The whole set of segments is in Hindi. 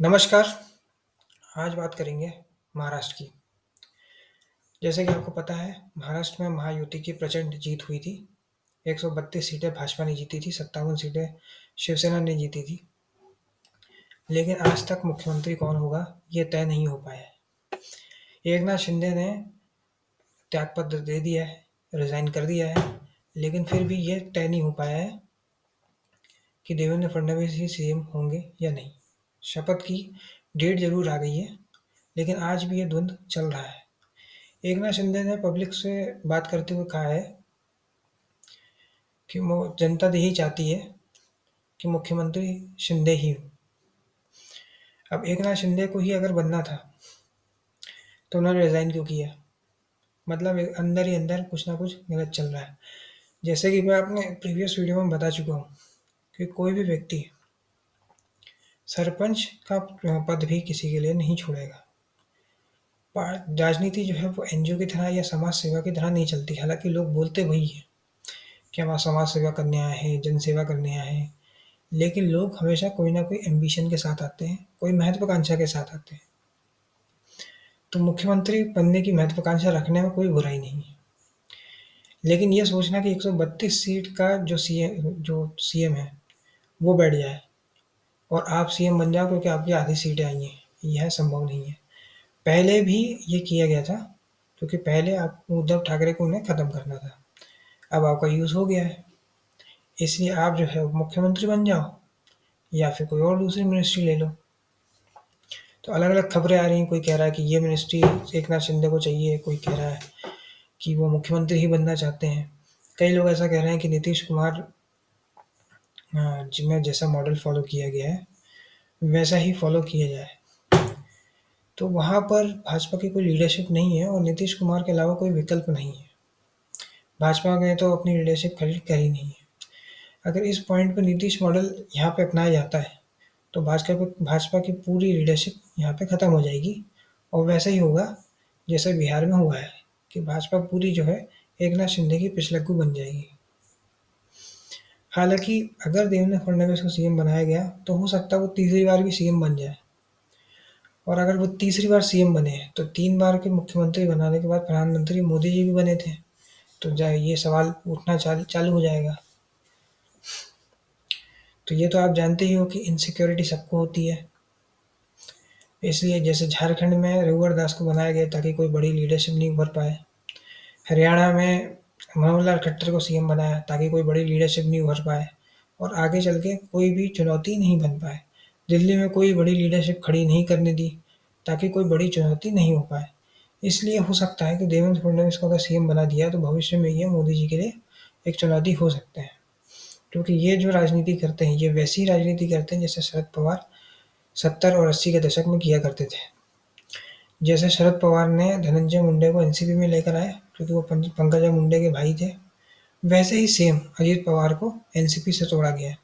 नमस्कार, आज बात करेंगे महाराष्ट्र की। जैसे कि आपको पता है, महाराष्ट्र में महायुति की प्रचंड जीत हुई थी। 132 सीटें भाजपा ने जीती थी, 57 सीटें शिवसेना ने जीती थी। लेकिन आज तक मुख्यमंत्री कौन होगा, ये तय नहीं हो पाया है। एकनाथ शिंदे ने त्यागपत्र दे दिया है, रिज़ाइन कर दिया है, लेकिन फिर भी ये तय नहीं हो पाया है कि देवेंद्र फडणवीस ही सीएम होंगे या नहीं। शपथ की डेट ज़रूर आ गई है, लेकिन आज भी ये द्वंद्व चल रहा है। एकनाथ शिंदे ने पब्लिक से बात करते हुए कहा है कि जनता यही चाहती है कि मुख्यमंत्री शिंदे ही हो। अब एकनाथ शिंदे को ही अगर बनना था तो उन्होंने रिज़ाइन क्यों किया? मतलब अंदर ही अंदर कुछ ना कुछ गलत चल रहा है। जैसे कि मैं अपने प्रीवियस वीडियो में बता चुका हूँ कि कोई भी व्यक्ति सरपंच का पद भी किसी के लिए नहीं छोड़ेगा। राजनीति जो है वो एनजीओ की तरह या समाज सेवा की तरह नहीं चलती। हालांकि लोग बोलते वही है कि हम समाज सेवा करने आए हैं, जन सेवा करने आए हैं, लेकिन लोग हमेशा कोई ना कोई एम्बिशन के साथ आते हैं, कोई महत्वाकांक्षा के साथ आते हैं। तो मुख्यमंत्री बनने की महत्वाकांक्षा रखने में कोई बुराई नहीं है। लेकिन ये सोचना कि 132 सीट का जो सीएम है वो बैठ जाए और आप सीएम बन जाओ क्योंकि आपकी आधी सीटें आई हैं, यह संभव नहीं है। पहले भी ये किया गया था, क्योंकि पहले आप उद्धव ठाकरे को उन्हें खत्म करना था। अब आपका यूज़ हो गया है, इसलिए आप जो है मुख्यमंत्री बन जाओ या फिर कोई और दूसरी मिनिस्ट्री ले लो। तो अलग-अलग खबरें आ रही हैं, कोई कह रहा है कि ये मिनिस्ट्री एकनाथ शिंदे को चाहिए, कोई कह रहा है कि वो मुख्यमंत्री ही बनना चाहते हैं। कई लोग ऐसा कह रहे हैं कि नीतीश कुमार जी में जैसा मॉडल फ़ॉलो किया गया है, वैसा ही फ़ॉलो किया जाए। तो वहाँ पर भाजपा की कोई लीडरशिप नहीं है और नीतीश कुमार के अलावा कोई विकल्प नहीं है। भाजपा ने तो अपनी लीडरशिप खरीद कर ही नहीं है। अगर इस पॉइंट पे नीतीश मॉडल यहाँ पे अपनाया जाता है, तो भाजपा की पूरी लीडरशिप यहाँ पे ख़त्म हो जाएगी और वैसा ही होगा जैसे बिहार में हुआ है कि भाजपा पूरी जो है एकनाथ शिंदे की पिछलग्गू बन जाएगी। हालाँकि अगर देवेंद्र फडणवीस को सीएम बनाया गया, तो हो सकता है वो तीसरी बार भी सीएम बन जाए और अगर वो तीसरी बार सीएम बने, तो 3 बार के मुख्यमंत्री बनाने के बाद प्रधानमंत्री मोदी जी भी बने थे, तो ये सवाल उठना चालू हो जाएगा। तो ये तो आप जानते ही हो कि इनसिक्योरिटी सबको होती है। इसलिए जैसे झारखंड में रघुवर दास को बनाया गया ताकि कोई बड़ी लीडरशिप नहीं उभर पाए। हरियाणा में मनोहर लाल खट्टर को सीएम बनाया ताकि कोई बड़ी लीडरशिप नहीं उभर पाए और आगे चल के कोई भी चुनौती नहीं बन पाए। दिल्ली में कोई बड़ी लीडरशिप खड़ी नहीं करने दी ताकि कोई बड़ी चुनौती नहीं हो पाए। इसलिए हो सकता है कि देवेंद्र फडणवीस को अगर सीएम बना दिया तो भविष्य में ये मोदी जी के लिए एक चुनौती हो सकते हैं। क्योंकि ये जो राजनीति करते हैं, ये वैसी राजनीति करते हैं जैसे शरद पवार 70 और 80 के दशक में किया करते थे। जैसे शरद पवार ने धनंजय मुंडे को एनसीपी में लेकर आए क्योंकि वो पंकजा मुंडे के भाई थे, वैसे ही सेम अजित पवार को एनसीपी से तोड़ा गया है।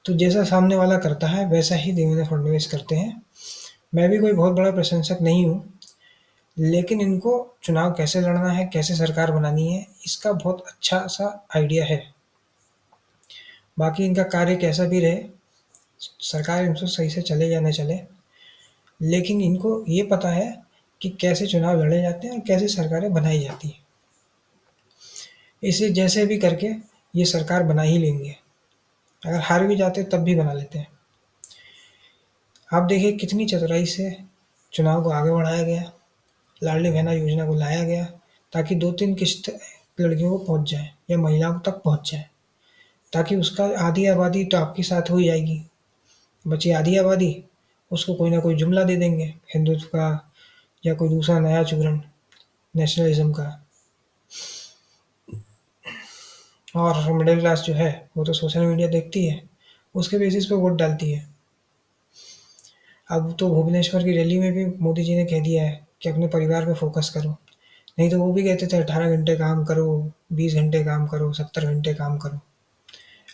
तो जैसा सामने वाला करता है वैसा ही देवेंद्र फडणवीस करते हैं। मैं भी कोई बहुत बड़ा प्रशंसक नहीं हूँ, लेकिन इनको चुनाव कैसे लड़ना है, कैसे सरकार बनानी है, इसका बहुत अच्छा सा आइडिया है। बाकी इनका कार्य कैसा भी रहे, सरकार इनसे सही से चले या न चले, लेकिन इनको ये पता है कि कैसे चुनाव लड़े जाते हैं और कैसे सरकारें बनाई जाती हैं। इसलिए जैसे भी करके ये सरकार बना ही लेंगे। अगर हार भी जाते तब भी बना लेते हैं। आप देखिए कितनी चतुराई से चुनाव को आगे बढ़ाया गया, लाडली बहना योजना को लाया गया ताकि 2-3 किश्त लड़कियों को पहुँच जाए या महिलाओं तक पहुँच जाए, ताकि उसका आधी आबादी तो आपके साथ हो ही जाएगी। बची आधी आबादी, उसको कोई ना कोई जुमला दे देंगे हिंदुत्व का या कोई दूसरा नया चूरण नेशनलिज्म का। और मिडिल क्लास जो है वो तो सोशल मीडिया देखती है, उसके बेसिस पे वोट डालती है। अब तो भुवनेश्वर की रैली में भी मोदी जी ने कह दिया है कि अपने परिवार पे फोकस करो। नहीं तो वो भी कहते थे 18 घंटे काम करो, 20 घंटे काम करो, 70 घंटे काम करो।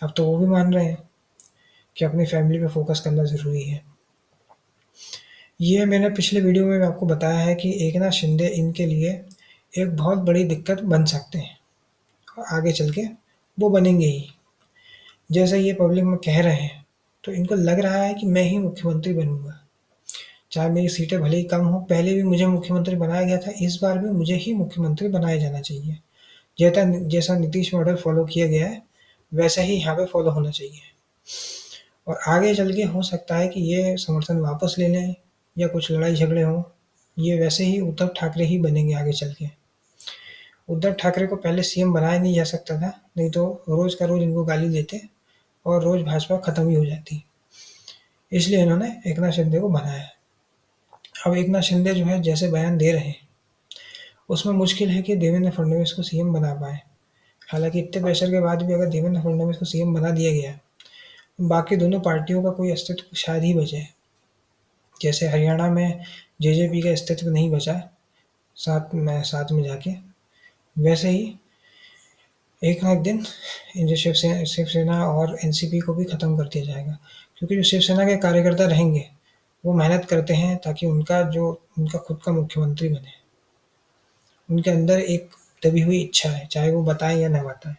अब तो वो भी मान रहे हैं कि अपनी फैमिली पे फोकस करना ज़रूरी है। ये मैंने पिछले वीडियो में आपको बताया है कि एकनाथ शिंदे इनके लिए एक बहुत बड़ी दिक्कत बन सकते हैं और आगे चल के वो बनेंगे ही। जैसा ये पब्लिक में कह रहे हैं, तो इनको लग रहा है कि मैं ही मुख्यमंत्री बनूँगा। चाहे मेरी सीटें भले ही कम हों, पहले भी मुझे मुख्यमंत्री बनाया गया था, इस बार भी मुझे ही मुख्यमंत्री बनाया जाना चाहिए। जैसा नीतीश मॉडल फ़ॉलो किया गया है, वैसा ही यहाँ पे फ़ॉलो होना चाहिए। और आगे चल के हो सकता है कि ये समर्थन वापस ले लें या कुछ लड़ाई झगड़े हों, ये वैसे ही उद्धव ठाकरे ही बनेंगे आगे चल के। उद्धव ठाकरे को पहले सीएम बनाया नहीं जा सकता था, नहीं तो रोज़ का रोज़ इनको गाली देते और रोज़ भाजपा खत्म ही हो जाती। इसलिए इन्होंने एकनाथ शिंदे को बनाया है। अब एकनाथ शिंदे जो है जैसे बयान दे रहे हैं, उसमें मुश्किल है कि देवेंद्र फडणवीस को सीएम बना पाएँ। हालाँकि इतने प्रेशर के बाद भी अगर देवेंद्र फडणवीस को सीएम बना दिया गया, तो बाकी दोनों पार्टियों का कोई अस्तित्व शायद ही बचे। जैसे हरियाणा में जेजेपी का अस्तित्व नहीं बचा साथ में जाके, वैसे ही एक ना एक दिन इन जो शिवसेना और एनसीपी को भी खत्म कर दिया जाएगा। क्योंकि जो शिवसेना के कार्यकर्ता रहेंगे, वो मेहनत करते हैं ताकि उनका खुद का मुख्यमंत्री बने। उनके अंदर एक दबी हुई इच्छा है, चाहे वो बताएँ या ना बताएँ।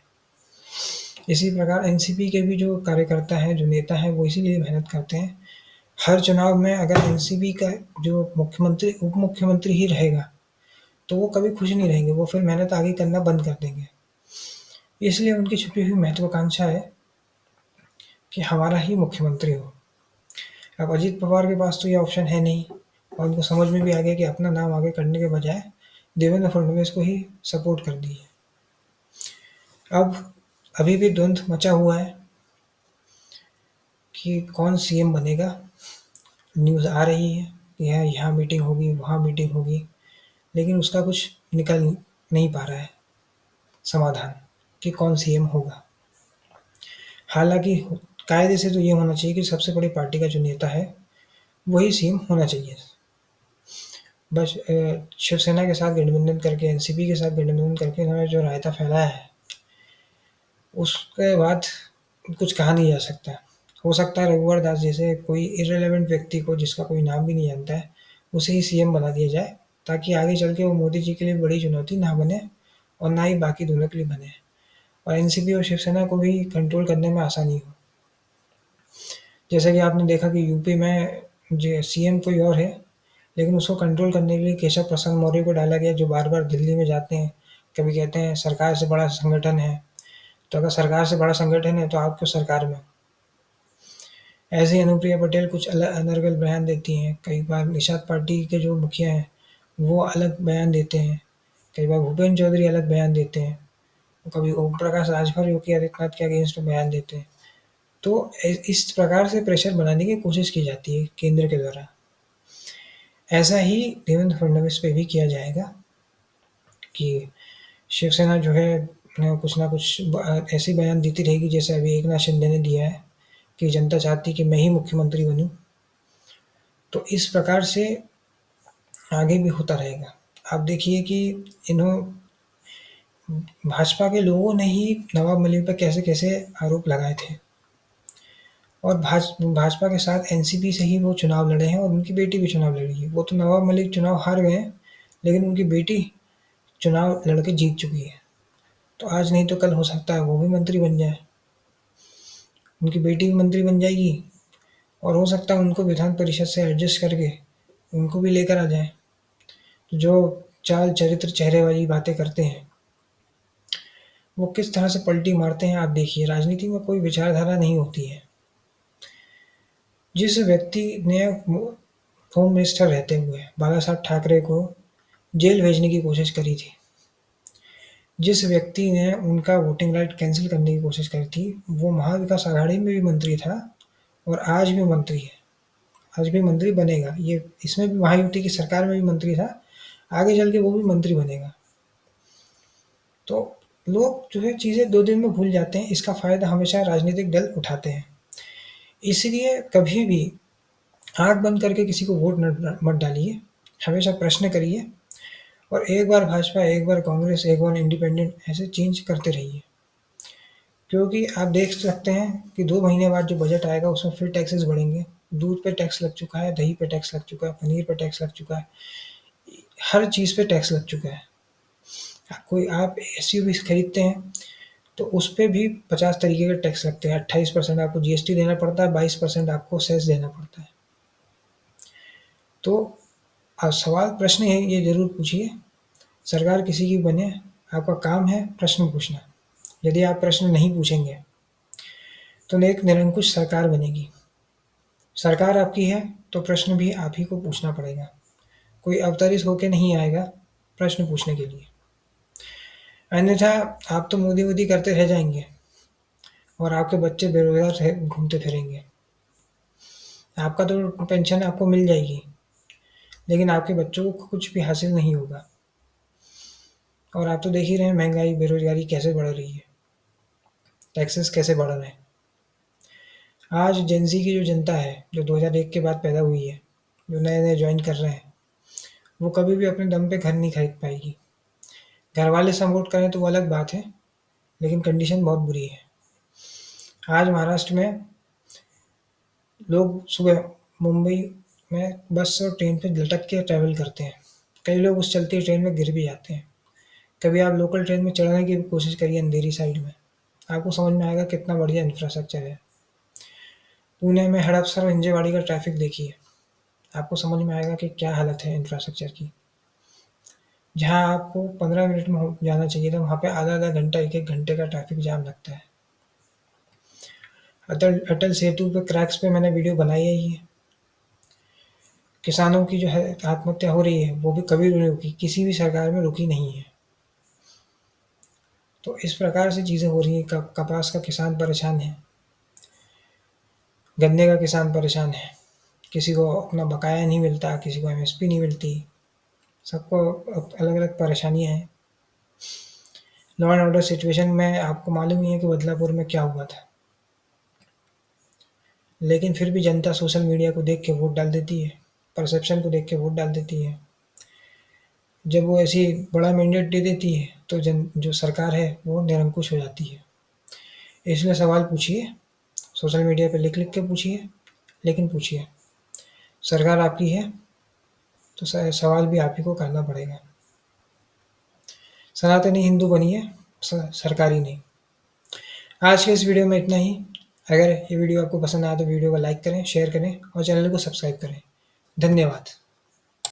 इसी प्रकार एनसीपी के भी जो कार्यकर्ता हैं, जो नेता हैं, वो इसीलिए मेहनत करते हैं। हर चुनाव में अगर एनसीपी का जो मुख्यमंत्री उप मुख्यमंत्री ही रहेगा, तो वो कभी खुश नहीं रहेंगे, वो फिर मेहनत आगे करना बंद कर देंगे। इसलिए उनकी छुपी हुई महत्वाकांक्षा है कि हमारा ही मुख्यमंत्री हो। अब अजीत पवार के पास तो ये ऑप्शन है नहीं और उनको समझ में भी आ गया कि अपना नाम आगे करने के बजाय देवेंद्र फडणवीस को ही सपोर्ट कर दी है। अब अभी भी द्वंद्व मचा हुआ है कि कौन सीएम बनेगा। न्यूज़ आ रही है कि यहाँ मीटिंग होगी, वहाँ मीटिंग होगी, लेकिन उसका कुछ निकल नहीं पा रहा है समाधान कि कौन सीएम होगा। हालाँकि कायदे से तो ये होना चाहिए कि सबसे बड़ी पार्टी का जो नेता है, वही सीएम होना चाहिए। बस शिवसेना के साथ गठबंधन करके, एनसीपी के साथ गठबंधन करके इन्होंने जो रायता फैलाया है, उसके बाद कुछ कहा नहीं जा सकता। हो सकता है रघुवर दास जैसे कोई इर्रेलेवेंट व्यक्ति को, जिसका कोई नाम भी नहीं जानता है, उसे ही सीएम बना दिया जाए, ताकि आगे चल के वो मोदी जी के लिए बड़ी चुनौती ना बने और ना ही बाकी दोनों के लिए बने और एनसीपी और शिवसेना को भी कंट्रोल करने में आसानी हो। जैसा कि आपने देखा कि यूपी में जो सीएम कोई और है, लेकिन उसको कंट्रोल करने के लिए केशव प्रसाद मौर्य को डाला गया, जो बार-बार दिल्ली में जाते हैं, कभी कहते हैं सरकार से बड़ा संगठन है, तो अगर सरकार से बड़ा संगठन है तो आप क्यों सरकार में हो? ऐसे ही अनुप्रिया पटेल कुछ अनर्गल बयान देती हैं, कई बार निषाद पार्टी के जो मुखिया हैं, वो अलग बयान देते हैं, कई बार भूपेन्द्र चौधरी अलग बयान देते हैं, कभी ओम प्रकाश राजभर योगी आदित्यनाथ के अगेंस्ट में बयान देते हैं। तो इस प्रकार से प्रेशर बनाने की कोशिश की जाती है केंद्र के द्वारा। ऐसा ही देवेंद्र फडणवीस पे भी किया जाएगा कि शिवसेना जो है कुछ ना कुछ ऐसे बयान देती रहेगी, जैसे अभी एकनाथ शिंदे ने दिया है कि जनता चाहती है कि मैं ही मुख्यमंत्री बनूँ। तो इस प्रकार से आगे भी होता रहेगा। आप देखिए कि इन्हों भाजपा के लोगों ने ही नवाब मलिक पे कैसे-कैसे आरोप लगाए थे और भाजपा के साथ एनसीपी से ही वो चुनाव लड़े हैं और उनकी बेटी भी चुनाव लड़ी है। वो तो नवाब मलिक चुनाव हार गए हैं, लेकिन उनकी बेटी चुनाव लड़ के जीत चुकी है। तो आज नहीं तो कल हो सकता है वो भी मंत्री बन जाए। उनकी बेटी भी मंत्री बन जाएगी और हो सकता है उनको विधान परिषद से एडजस्ट करके उनको भी लेकर आ जाएँ। जो चाल, चरित्र, चेहरे वाली बातें करते हैं, वो किस तरह से पलटी मारते हैं आप देखिए। राजनीति में कोई विचारधारा नहीं होती है। जिस व्यक्ति ने होम मिनिस्टर रहते हुए बाला साहब ठाकरे को जेल भेजने की कोशिश करी थी, जिस व्यक्ति ने उनका वोटिंग राइट कैंसिल करने की कोशिश करी थी, वो महाविकास आघाड़ी में भी मंत्री था और आज भी मंत्री है, आज भी मंत्री बनेगा। ये इसमें भी महायुति की सरकार में भी मंत्री था, आगे चल के वो भी मंत्री बनेगा। तो लोग जो है चीज़ें 2 दिन में भूल जाते हैं, इसका फ़ायदा हमेशा राजनीतिक दल उठाते हैं। इसलिए कभी भी आँख बंद करके किसी को वोट मत डालिए, हमेशा प्रश्न करिए और एक बार भाजपा, एक बार कांग्रेस, एक बार इंडिपेंडेंट ऐसे चेंज करते रहिए। क्योंकि आप देख सकते हैं कि 2 महीने बाद जो बजट आएगा उसमें फिर टैक्सेस बढ़ेंगे। दूध पे टैक्स लग चुका है, दही पे टैक्स लग चुका है, पनीर पे टैक्स लग चुका है, हर चीज़ पे टैक्स लग चुका है। कोई आप एसयूवी खरीदते हैं तो उस पे भी 50 तरीके के टैक्स लगते हैं। 28% आपको जीएसटी देना पड़ता है, 22% आपको सेस देना पड़ता है। तो सवाल प्रश्न है ये ज़रूर पूछिए, सरकार किसी की बने, आपका काम है प्रश्न पूछना। यदि आप प्रश्न नहीं पूछेंगे तो एक निरंकुश सरकार बनेगी। सरकार आपकी है तो प्रश्न भी आप ही को पूछना पड़ेगा। कोई अवतरित होके नहीं आएगा प्रश्न पूछने के लिए। अन्यथा आप तो मोदी-वोदी करते रह जाएँगे और आपके बच्चे बेरोज़गार रह घूमते फिरेंगे। आपका तो पेंशन आपको मिल जाएगी, लेकिन आपके बच्चों को कुछ भी हासिल नहीं होगा। और आप तो देख ही रहे हैं महँगाई, बेरोज़गारी कैसे बढ़ रही है, टैक्सेस कैसे बढ़ रहे हैं। आज जेन ज़ी की जो जनता है, जो 2001 के बाद पैदा हुई है, जो नए-नए जॉइन कर रहे हैं, वो कभी भी अपने दम पे घर नहीं खरीद पाएगी। घरवाले सपोर्ट करें तो वो अलग बात है, लेकिन कंडीशन बहुत बुरी है। आज महाराष्ट्र में लोग सुबह मुंबई में बस और ट्रेन पे लटक के ट्रैवल करते हैं। कई लोग उस चलती ट्रेन में गिर भी जाते हैं। कभी आप लोकल ट्रेन में चढ़ने की भी कोशिश करिए अंधेरी साइड में, आपको समझ में आएगा कितना बढ़िया इंफ्रास्ट्रक्चर है। पुणे में हड़पसर और हिंजेवाड़ी का ट्रैफिक देखिए, आपको समझ में आएगा कि क्या हालत है इंफ्रास्ट्रक्चर की। जहाँ आपको 15 मिनट में जाना चाहिए था, वहाँ पे आधा-आधा घंटा, 1-1 घंटे का ट्रैफिक जाम लगता है। अटल सेतु पे क्रैक्स पे मैंने वीडियो बनाई है ही है। किसानों की जो है आत्महत्या हो रही है, वो भी कभी नहीं रुकी, किसी भी सरकार में रुकी नहीं है। तो इस प्रकार से चीज़ें हो रही हैं। कपास का किसान परेशान है, गन्ने का किसान परेशान है, किसी को अपना बकाया नहीं मिलता, किसी को एमएसपी नहीं मिलती, सबको अलग-अलग परेशानियाँ हैं। लॉ एंड ऑर्डर सिचुएशन में आपको मालूम ही है कि बदलापुर में क्या हुआ था। लेकिन फिर भी जनता सोशल मीडिया को देख के वोट डाल देती है, परसेप्शन को देख के वोट डाल देती है। जब वो ऐसी बड़ा मैंडेट दे देती है, तो जो सरकार है वो निरंकुश हो जाती है। इसलिए सवाल पूछिए, सोशल मीडिया पे लिख-लिख के पूछिए, लेकिन पूछिए। सरकार आपकी है, तो सवाल भी आप ही को करना पड़ेगा। सनातनी हिंदू बनिए, सरकारी नहीं। आज के इस वीडियो में इतना ही। अगर ये वीडियो आपको पसंद आया तो वीडियो को लाइक करें, शेयर करें और चैनल को सब्सक्राइब करें। धन्यवाद।